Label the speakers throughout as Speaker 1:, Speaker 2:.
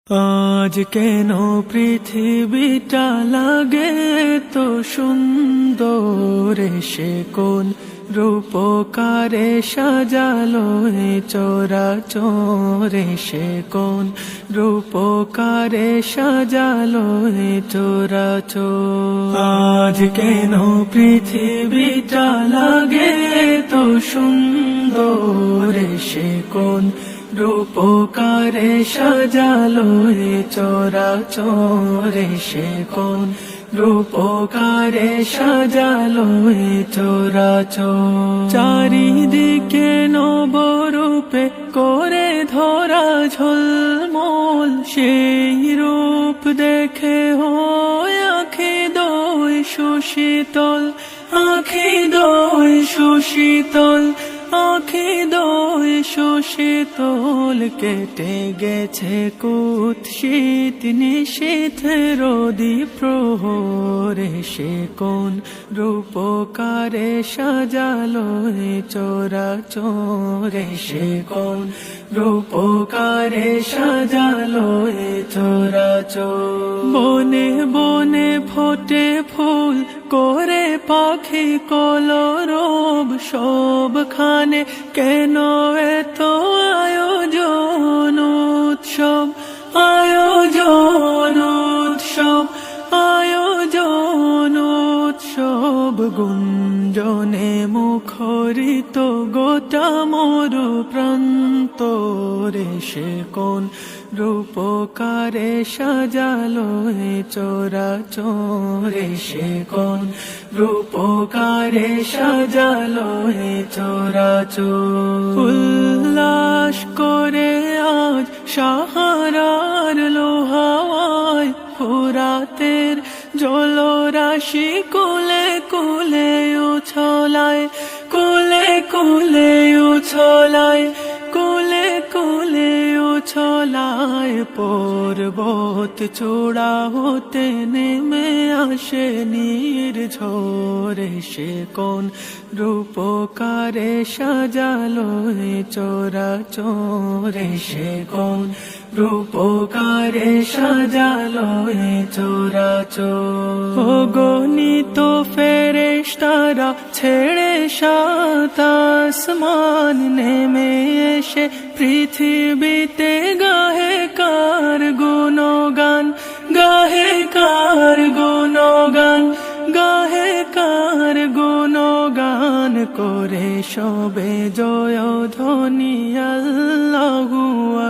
Speaker 1: আজ কেন পৃথিবীটা লাগে তো সুন্দর, সে কোন রূপকারে সাজালো এ চরাচরে, সে কোন রূপকারে সাজালো এ চরাচর। আজ কেন পৃথিবীটা লাগে তো সুন্দর, সে কোন রূপকারে সাজালো এ চরাচরে, সে কোন রূপকারে সাজালো এ চরাচর। চারিদিকে নবরূপে করে ধরা ঝলমল, সেই রূপ দেখে হয় আঁখি দোয় সুশীতল, আঁখি দোয় সুশীতল, আঁখি দোয় সুশীতল। কেটে গেছে কুৎসিত নিশীথের দ্বীপ্রহরে, সে কোন রূপকারে সাজালো এ চরাচরে, সে কোন রূপকারে সাজালো এ চরাচর। বনে বনে ফোটে ফুল করে পাখি কলরব, সবখানে কেন এত আয়োজন উৎসব, আয়োজন উৎসব, আয়োজন উৎসব। গুঞ্জনে মুখরিত গোটা মরু প্রান্তরে, সে কোন রূপকারে সাজালো এ চরাচরে, সে কোন রূপকারে সাজালো এ চরাচর। উল্লাস করে আজ সাহারার লোহাওয়ায়, ফুরাতের জলরাশি কুলে কুলে উছলায়, কুলে কুলে উছলায়, কুলে কুলে উছলায়। পর্বত চূড়া হতে নেমে আসে নির্ঝরে, সে কোন রূপকারে সাজালো এ চরাচরে, সে কোন রূপকারে সাজালো এ চরাচর। অগণিত ফেরেশতারা ছেড়ে সাত আসমান, নেমে এসে পৃথিবীতে গাহে কার গুণগান, গাহে কার গুণগান, গাহে কার গুণগান। করে সবে জয় ধ্বনি আল্লাহু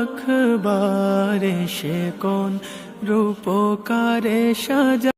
Speaker 1: আকবার, সে কোন রূপকারে সাজা